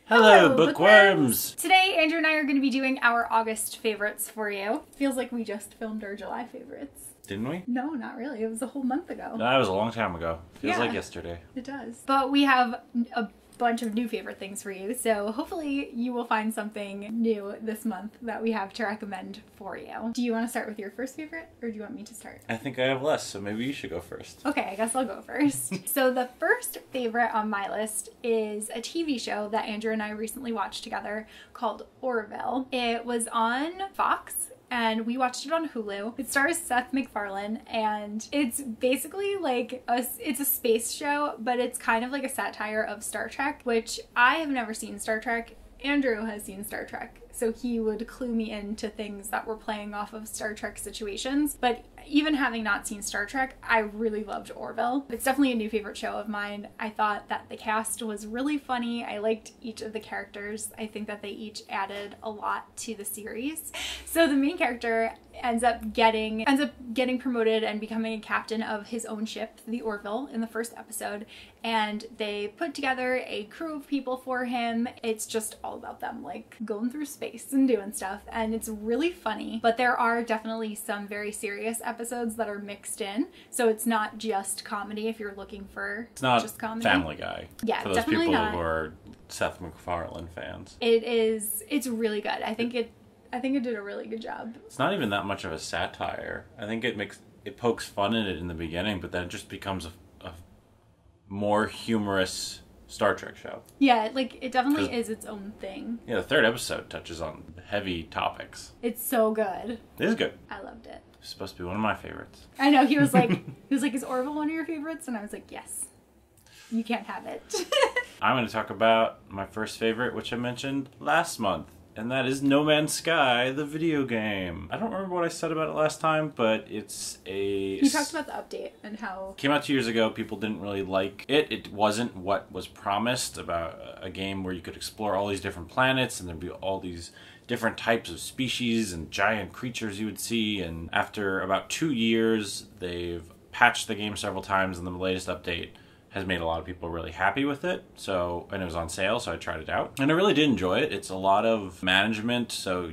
Hello, bookworms! Today, Andrew and I are going to be doing our August favorites for you. Feels like we just filmed our July favorites. Didn't we? No, not really. It was a whole month ago. No, that was a long time ago. Feels like yesterday. It does. But we have a bunch of new favorite things for you, so hopefully you will find something new this month that we have to recommend for you. Do you want to start with your first favorite, or do you want me to start? I think I have less, so maybe you should go first. Okay, I guess I'll go first. So the first favorite on my list is a TV show that Andrew and I recently watched together called Orville. It was on Fox, and we watched it on Hulu. It stars Seth MacFarlane, and it's basically like it's a space show, but it's kind of like a satire of Star Trek, which I have never seen Star Trek. Andrew has seen Star Trek, so he would clue me into things that were playing off of Star Trek situations. But even having not seen Star Trek, I really loved Orville. It's definitely a new favorite show of mine. I thought that the cast was really funny. I liked each of the characters. I think that they each added a lot to the series. So the main character ends up getting promoted and becoming a captain of his own ship, the Orville, in the first episode. And they put together a crew of people for him. It's just all about them, like, going through space and doing stuff. And it's really funny, but there are definitely some very serious episodes that are mixed in. So it's not just comedy if you're looking for just comedy. It's not Family Guy. Yeah, for those definitely people not. who are Seth MacFarlane fans. It's really good. I think it did a really good job. It's not even that much of a satire. I think it pokes fun in it in the beginning, but then it just becomes a more humorous Star Trek show. Yeah, like, it definitely is its own thing. Yeah, the third episode touches on heavy topics. It's so good. It is good. I loved it. It's supposed to be one of my favorites. I know, he was like, is Orville one of your favorites? And I was like, yes. You can't have it. I'm going to talk about my first favorite, which I mentioned last month. And that is No Man's Sky, the video game. I don't remember what I said about it last time, but it's a... You talked about the update and how... Came out 2 years ago. People didn't really like it. It wasn't what was promised about a game where you could explore all these different planets and there'd be all these different types of species and giant creatures you would see. And after about 2 years, they've patched the game several times, and the latest update has made a lot of people really happy with it. And it was on sale, so I tried it out. And I really did enjoy it. It's a lot of management, so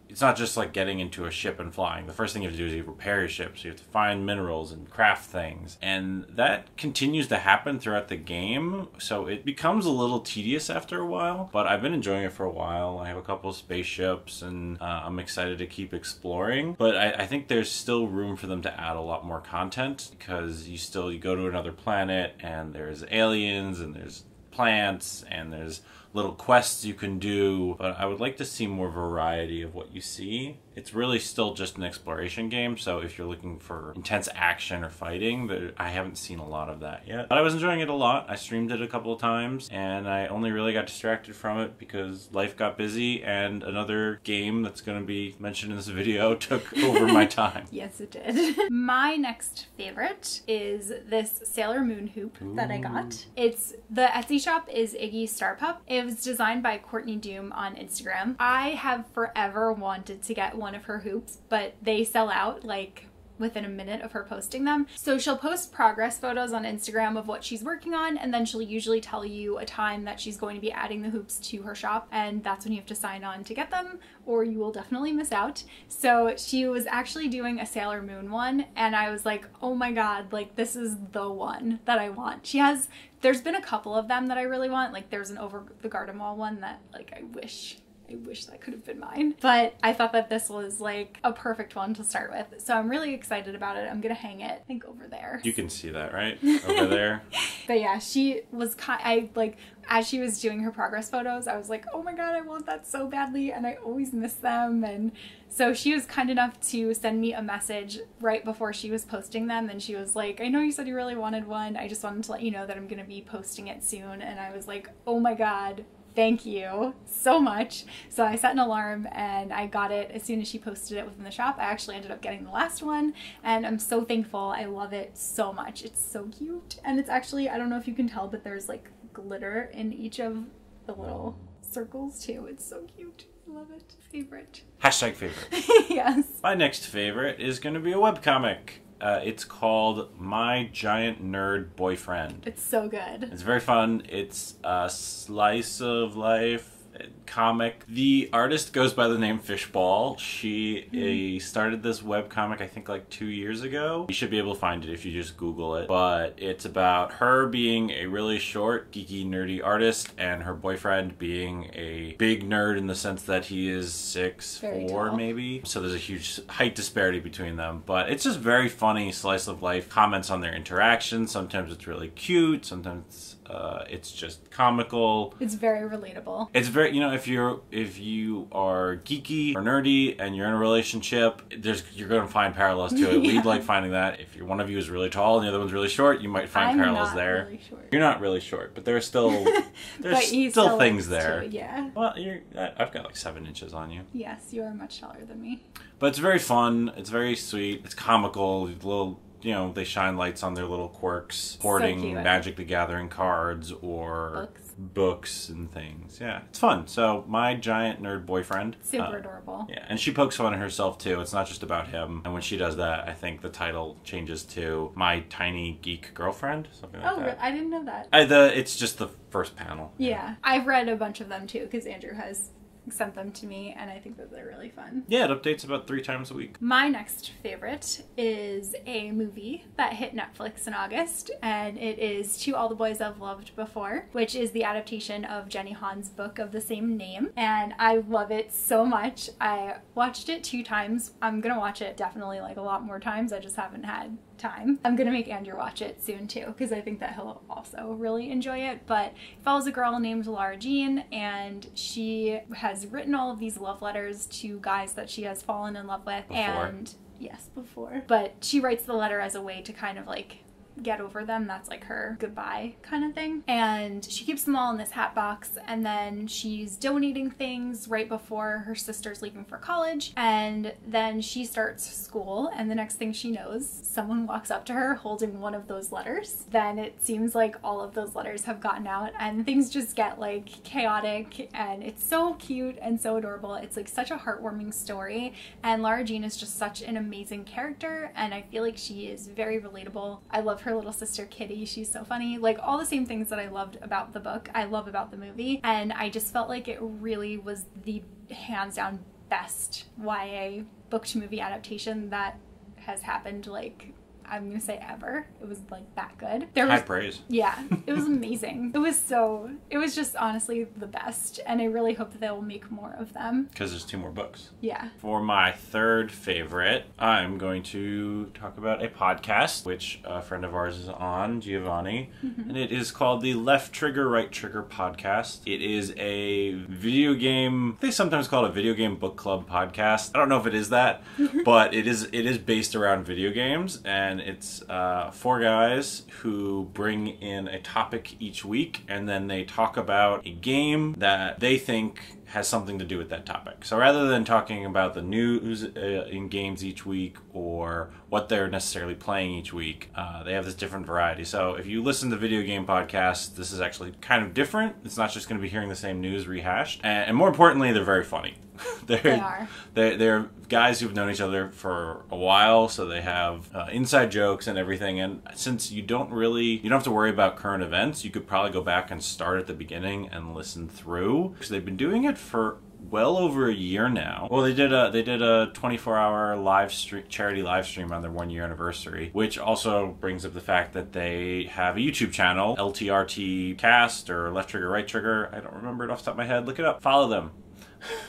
it's not just like getting into a ship and flying. The first thing you have to do is you repair your ship, so you have to find minerals and craft things. And that continues to happen throughout the game, so it becomes a little tedious after a while. But I've been enjoying it for a while. I have a couple of spaceships, and I'm excited to keep exploring. But I think there's still room for them to add a lot more content, because you go to another planet, and there's aliens, and there's plants, and there's little quests you can do, but I would like to see more variety of what you see. It's really still just an exploration game, so if you're looking for intense action or fighting, I haven't seen a lot of that yet. But I was enjoying it a lot. I streamed it a couple of times, and I only really got distracted from it because life got busy, and another game that's going to be mentioned in this video took over my time. Yes, it did. My next favorite is this Sailor Moon hoop that I got. The Etsy shop is Iggy Star Pup. It was designed by Courtney Doom on Instagram. I have forever wanted to get one of her hoops, but they sell out like within a minute of her posting them. So she'll post progress photos on Instagram of what she's working on, and then she'll usually tell you a time that she's going to be adding the hoops to her shop, and that's when you have to sign on to get them, or you will definitely miss out. So she was actually doing a Sailor Moon one, and I was like, oh my god, like, this is the one that I want. There's been a couple of them that I really want. Like, there's an Over the Garden Wall one that, like, I wish that could have been mine. But I thought that this was like a perfect one to start with. So I'm really excited about it. I'm gonna hang it, I think, over there. You can see that, right? Over there. But yeah, she was as she was doing her progress photos, I was like, oh my god, I want that so badly, and I always miss them. And so she was kind enough to send me a message right before she was posting them, and she was like, I know you said you really wanted one. I just wanted to let you know that I'm gonna be posting it soon. And I was like, oh my god, thank you so much. So I set an alarm and I got it as soon as she posted it within the shop. I actually ended up getting the last one, and I'm so thankful. I love it so much. It's so cute. And it's actually, I don't know if you can tell, but there's like glitter in each of the little circles too. It's so cute. I love it. Favorite. Hashtag favorite. Yes. My next favorite is going to be a webcomic. It's called My Giant Nerd Boyfriend. It's so good. It's very fun. It's a slice of life comic. The artist goes by the name Fishball. She started this webcomic I think like 2 years ago. You should be able to find it if you just Google it. But it's about her being a really short, geeky, nerdy artist and her boyfriend being a big nerd in the sense that he is 6'4" maybe. So there's a huge height disparity between them. But it's just very funny slice of life comments on their interactions. Sometimes it's really cute. Sometimes it's just comical. It's very relatable. It's very, if you are geeky or nerdy and you're in a relationship, you're going to find parallels to it. We'd like finding that. If one of you is really tall and the other one's really short, you might find parallels there. Really short. You're not really short, but there's still still things there. Yeah. Well, I've got like 7 inches on you. Yes, you are much taller than me. But it's very fun. It's very sweet. It's comical. Little. They shine lights on their little quirks, hoarding Magic the Gathering cards or books and things. Yeah, it's fun. So, My Giant Nerd Boyfriend. Super adorable. Yeah, and she pokes fun at herself too. It's not just about him. And when she does that, I think the title changes to My Tiny Geek Girlfriend, something like that. Oh, I didn't know that. It's just the first panel. Yeah, I've read a bunch of them too because Andrew has sent them to me, and I think that they're really fun. Yeah, it updates about 3 times a week. My next favorite is a movie that hit Netflix in August, and it is To All the Boys I've Loved Before, which is the adaptation of Jenny Han's book of the same name, and I love it so much. I watched it 2 times. I'm gonna watch it definitely like a lot more times. I just haven't had time. I'm gonna make Andrew watch it soon too because I think that he'll also really enjoy it. But it follows a girl named Lara Jean, and she has written all of these love letters to guys that she has fallen in love with. Before. But she writes the letter as a way to kind of like get over them. That's like her goodbye kind of thing. And she keeps them all in this hat box, and then she's donating things right before her sister's leaving for college, and then she starts school, and the next thing she knows, someone walks up to her holding one of those letters. Then it seems like all of those letters have gotten out and things just get like chaotic, and it's so cute and so adorable. It's like such a heartwarming story, and Lara Jean is just such an amazing character, and I feel like she is very relatable. I love her little sister Kitty. She's so funny. Like all the same things that I loved about the book, I love about the movie, and I just felt like it really was the hands down best YA book to movie adaptation that has happened, like I'm gonna say ever. It was like that good. High praise. Yeah, it was amazing. It was just honestly the best, and I really hope that they will make more of them. Because there's 2 more books. Yeah. For my third favorite, I'm going to talk about a podcast, which a friend of ours is on, Giovanni, and it is called the Left Trigger, Right Trigger podcast. It is a video game, they sometimes call it a video game book club podcast. I don't know if it is that, but it is based around video games, and it's 4 guys who bring in a topic each week, and then they talk about a game that they think has something to do with that topic. So rather than talking about the news in games each week or what they're necessarily playing each week, they have this different variety. So if you listen to video game podcasts, this is actually kind of different. It's not just going to be hearing the same news rehashed. And more importantly, they're very funny. They are. They're guys who've known each other for a while, so they have inside jokes and everything. And since you don't have to worry about current events, you could probably go back and start at the beginning and listen through. Because they've been doing it for well over a year now. Well, they did a 24-hour charity live stream on their 1-year anniversary, which also brings up the fact that they have a YouTube channel, LTRT Cast or Left Trigger, Right Trigger. I don't remember it off the top of my head. Look it up. Follow them.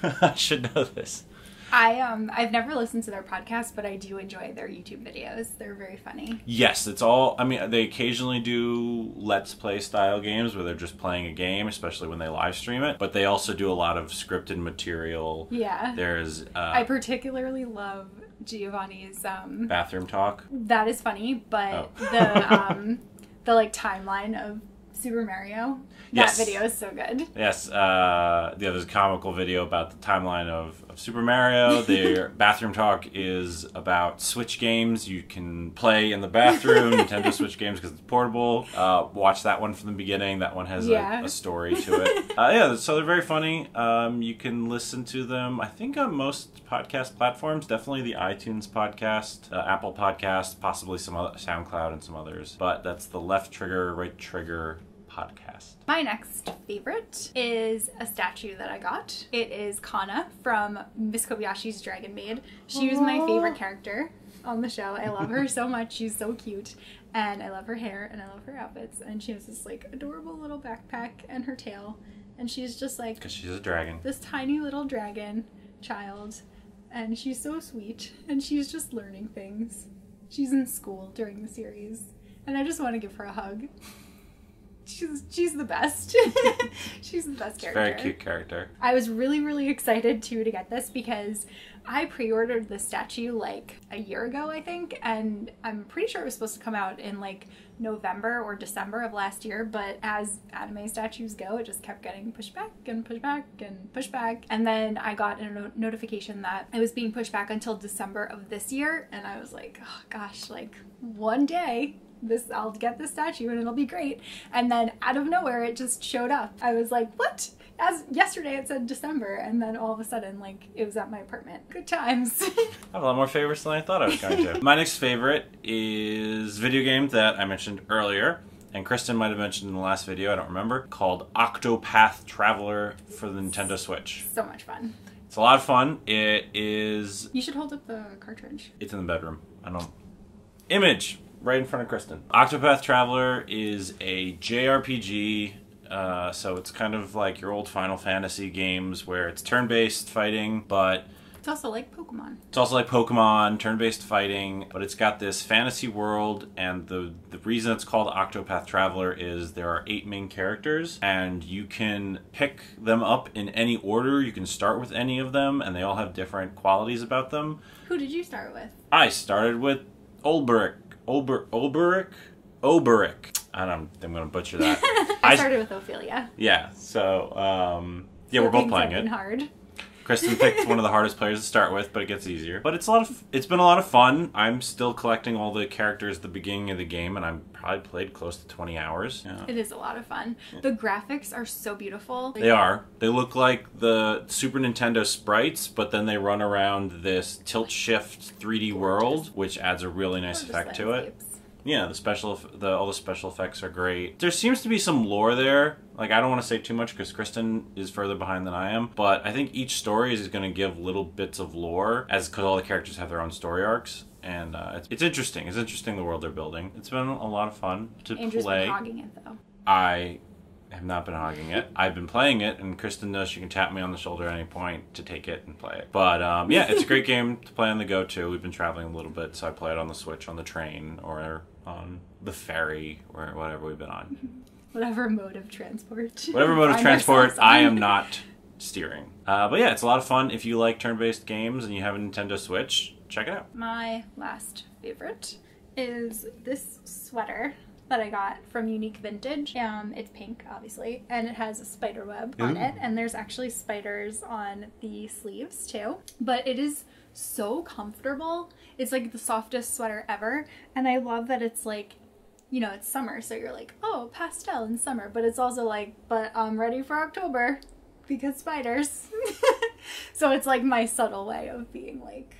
I should know this. I've never listened to their podcast, but I do enjoy their YouTube videos. They're very funny. Yes, it's all, I mean, they occasionally do Let's Play style games where they're just playing a game, especially when they live stream it, but they also do a lot of scripted material. Yeah. There's I particularly love Giovanni's bathroom talk. That is funny, but the like timeline of Super Mario. Yes. That video is so good. Yes, there's a comical video about the timeline of Super Mario. Their bathroom talk is about Switch games you can play in the bathroom, Nintendo Switch games because it's portable. Watch that one from the beginning. That one has a story to it. So they're very funny. You can listen to them, I think, on most podcast platforms. Definitely the iTunes podcast, Apple podcast, possibly some other, SoundCloud and some others. But that's the Left Trigger, Right Trigger podcast. My next favorite is a statue that I got. It is Cana from Miss Kobayashi's Dragon Maid. She was my favorite character on the show. I love her so much. She's so cute. And I love her hair and I love her outfits. And she has this like adorable little backpack and her tail. And she's just like... because she's a dragon. This tiny little dragon child. And she's so sweet. And she's just learning things. She's in school during the series. And I just want to give her a hug. She's the best. She's the best character. Very cute character. I was really, really excited to get this because I pre-ordered the statue like a year ago, I think, and I'm pretty sure it was supposed to come out in like November or December of last year, but as anime statues go, it just kept getting pushed back and pushed back and pushed back. And then I got a notification that it was being pushed back until December of this year, and I was like, oh gosh, like one day I'll get this statue and it'll be great. And then out of nowhere it just showed up. I was like, what? As yesterday it said December, and then all of a sudden like it was at my apartment. Good times. I have a lot more favorites than I thought I was going to. My next favorite is a video game that I mentioned earlier, and Kristen might have mentioned in the last video, I don't remember, called Octopath Traveler for the Nintendo Switch. So much fun. It's a lot of fun. It is... You should hold up the cartridge. It's in the bedroom. I don't... Image! Right in front of Kristen. Octopath Traveler is a JRPG, so it's kind of like your old Final Fantasy games where it's turn-based fighting, but... It's also like Pokemon. It's also like Pokemon, turn-based fighting, but it's got this fantasy world, and the reason it's called Octopath Traveler is there are 8 main characters, and you can pick them up in any order. You can start with any of them, and they all have different qualities about them. Who did you start with? I started with Olberic. Oberic? I'm going to butcher that. I started with Ophelia. Yeah, so, we're both playing it. Hard. Kristen picked one of the hardest players to start with, but it gets easier. But it's been a lot of fun. I'm still collecting all the characters at the beginning of the game, and I've probably played close to 20 hours. Yeah. It is a lot of fun. The graphics are so beautiful. They are. They look like the Super Nintendo sprites, but then they run around this tilt-shift 3D world, which adds a really nice effect to it. Yeah, all the special effects are great. There seems to be some lore there. Like, I don't want to say too much because Kristen is further behind than I am, but I think each story is going to give little bits of lore because all the characters have their own story arcs. And it's interesting. It's interesting the world they're building. It's been a lot of fun to Andrew's play. Been hogging it, though. I have not been hogging it. I've been playing it, and Kristen knows she can tap me on the shoulder at any point to take it and play it. But it's a great game to play on the go too. We've been traveling a little bit, so I play it on the Switch, on the train, or on the ferry, or whatever we've been on. Whatever mode of transport. Whatever mode of transport, I am not steering. But yeah, it's a lot of fun. If you like turn-based games and you have a Nintendo Switch, check it out. My last favorite is this sweater that I got from Unique Vintage. It's pink, obviously, and it has a spider web on it, and there's actually spiders on the sleeves too. But it is so comfortable. It's like the softest sweater ever, and I love that it's like, you know, it's summer, so you're like, oh, pastel in summer, but it's also like, but I'm ready for October because spiders. So it's like my subtle way of being like,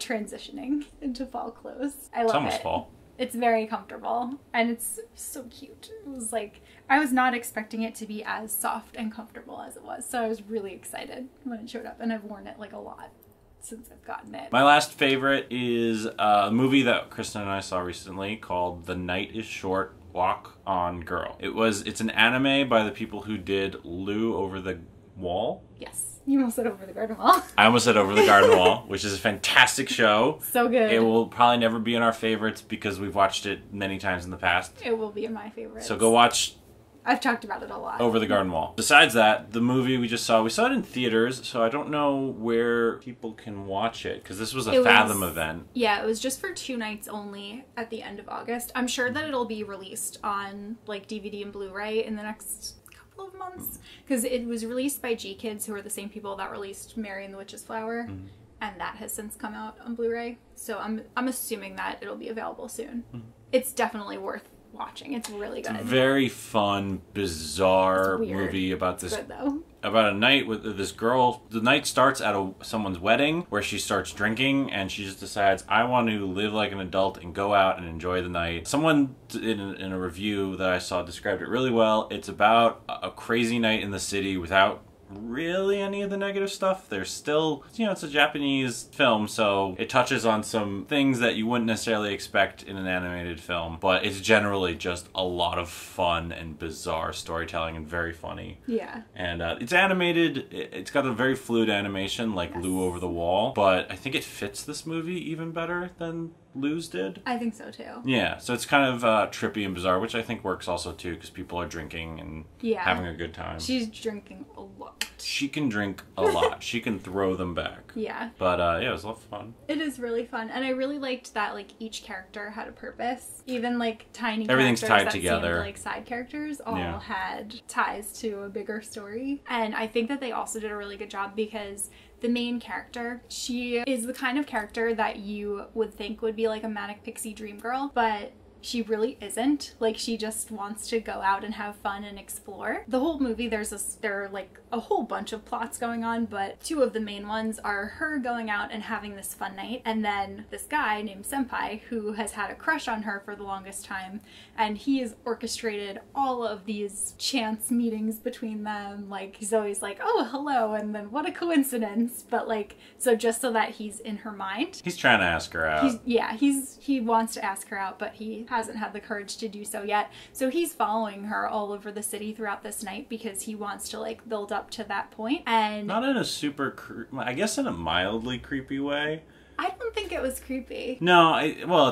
transitioning into fall clothes. I love it. It's almost fall. It's very comfortable, and it's so cute. It was like, I was not expecting it to be as soft and comfortable as it was, so I was really excited when it showed up, and I've worn it like a lot since I've gotten it. My last favorite is a movie that Kristen and I saw recently called The Night is Short, Walk on Girl. It's an anime by the people who did Lu Over the Wall. Yes. You almost said Over the Garden Wall. I almost said Over the Garden Wall, which is a fantastic show. So good. It will probably never be in our favorites because we've watched it many times in the past. It will be in my favorites. So go watch I've talked about it a lot. Over the Garden Wall. Besides that, the movie we saw it in theaters, so I don't know where people can watch it, because this was a Fathom event. Yeah, it was just for 2 nights only at the end of August. I'm sure that it'll be released on like DVD and Blu-ray in the next couple of months, because it was released by G Kids, who are the same people that released Mary and the Witch's Flower. And that has since come out on Blu-ray. So I'm assuming that it'll be available soon. It's definitely worth watching. It's really good. It's a very fun, bizarre movie about this. Good, though. About a night with this girl. The night starts at someone's wedding where she starts drinking, and she just decides, I want to live like an adult and go out and enjoy the night. Someone in a review that I saw described it really well. It's about a crazy night in the city without really any of the negative stuff. There's still, it's a Japanese film, so it touches on some things that you wouldn't necessarily expect in an animated film, but it's generally just a lot of fun and bizarre storytelling and very funny. Yeah. And it's animated. It's got a very fluid animation like Lou Over the Wall, but I think it fits this movie even better than Lou's did. I think so too. Yeah, so it's kind of trippy and bizarre, which I think works also too, because people are drinking and having a good time. She's drinking a lot. She can drink a lot. She can throw them back. Yeah. But yeah, it was a lot of fun. It is really fun, and I really liked that like each character had a purpose. Even like tiny everything's characters tied that together. Seemed like side characters all had ties to a bigger story, and I think that they also did a really good job because the main character, she is the kind of character that you would think would be like a manic pixie dream girl, but she really isn't. Like, she just wants to go out and have fun and explore. The whole movie, there are like a whole bunch of plots going on, but 2 of the main ones are her going out and having this fun night, and then this guy named Senpai who has had a crush on her for the longest time, and he has orchestrated all of these chance meetings between them. Like, he's always like, oh, hello, and then what a coincidence, but like, so just so that he's in her mind. He's trying to ask her out. He wants to ask her out, but he hasn't had the courage to do so yet. So he's following her all over the city throughout this night because he wants to like build up to that point. And not in a super, I guess in a mildly creepy way. I don't think it was creepy. No,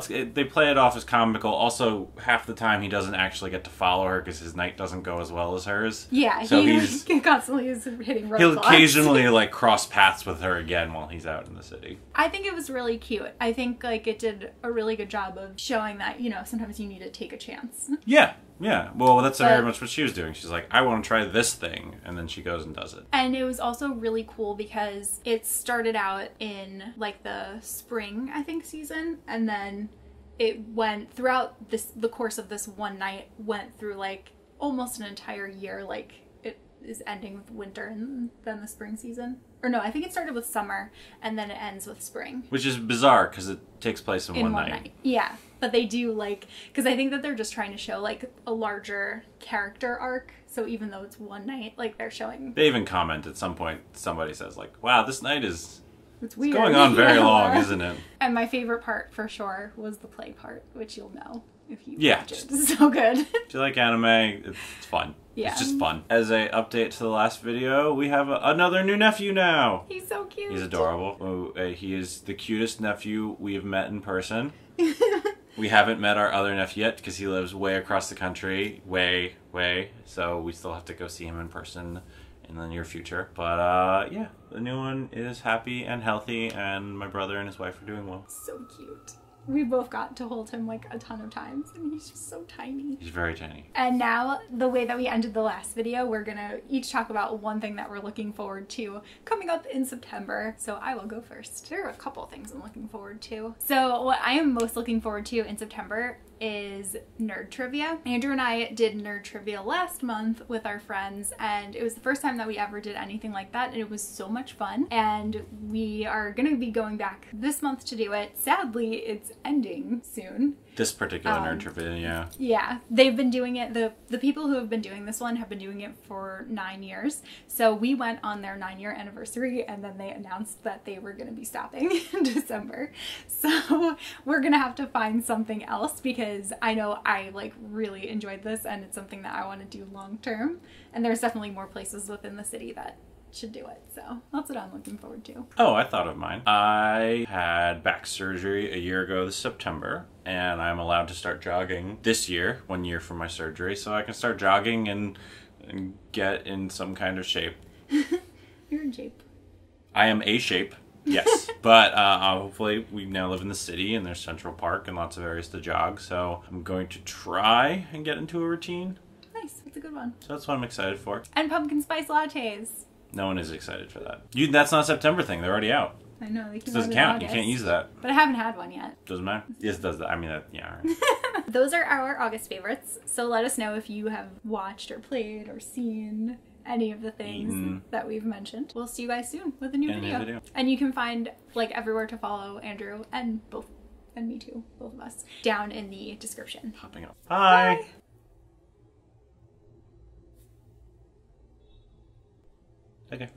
they play it off as comical. Also, half the time he doesn't actually get to follow her because his night doesn't go as well as hers. Yeah, so he constantly is hitting roadblocks. He'll occasionally like cross paths with her again while he's out in the city. I think it was really cute. I think like it did a really good job of showing that, sometimes you need to take a chance. Yeah. Yeah, well, that's very much what she was doing. She's like, I want to try this thing, and then she goes and does it. And it was also really cool because it started out in, like, the spring, I think, season, and then it went throughout the course of this one night, went through, like, almost an entire year. Like, it is ending with winter and then the spring season. Or no, I think it started with summer, and then it ends with spring. Which is bizarre, because it takes place in one night. Yeah. But they do, like, because I think that they're just trying to show, like, a larger character arc. So even though it's one night, like, they're showing... They even comment at some point, somebody says, like, wow, this night is... It's weird. It's going on very long, isn't it? And my favorite part, for sure, was the play part, which you'll know if you watch it. It's so good. If you like anime, it's fun. Yeah. It's just fun. As a update to the last video, we have another new nephew now. He's so cute. He's adorable. He is the cutest nephew we have met in person. We haven't met our other nephew yet because he lives way across the country. Way. So we still have to go see him in person in the near future. But yeah, the new one is happy and healthy, and my brother and his wife are doing well. So cute. We both got to hold him like a ton of times, and he's just so tiny. He's very tiny. And now, the way that we ended the last video, we're gonna each talk about one thing that we're looking forward to coming up in September. So I will go first. There are a couple of things I'm looking forward to. So what I am most looking forward to in September is nerd trivia. Andrew and I did nerd trivia last month with our friends, and it was the first time that we ever did anything like that, and it was so much fun. And we are gonna be going back this month to do it. Sadly, it's ending soon. This particular nerd trivia, yeah. Yeah, they've been doing it, the people who have been doing this one have been doing it for 9 years. So we went on their 9-year anniversary, and then they announced that they were gonna be stopping in December. So we're gonna have to find something else, because I know I like really enjoyed this, and it's something that I want to do long term. And there's definitely more places within the city that should do it. So that's what I'm looking forward to. Oh, I thought of mine. I had back surgery a year ago this September, and I'm allowed to start jogging this year, 1 year from my surgery, so I can start jogging and get in some kind of shape. You're in shape. I am a shape, yes. But hopefully we now live in the city and there's Central Park and lots of areas to jog, so I'm going to try and get into a routine. Nice, that's a good one. So that's what I'm excited for. And pumpkin spice lattes. No one is excited for that. That's not a September thing. They're already out. I know. They It doesn't count. You can't use that. But I haven't had one yet. Doesn't matter. Yes, it does. I mean, yeah. All right. Those are our August favorites. So let us know if you have watched or played or seen any of the things that we've mentioned. We'll see you guys soon with a new video. And you can find like everywhere to follow Andrew and me too, both of us, down in the description. Popping up. Bye. Okay.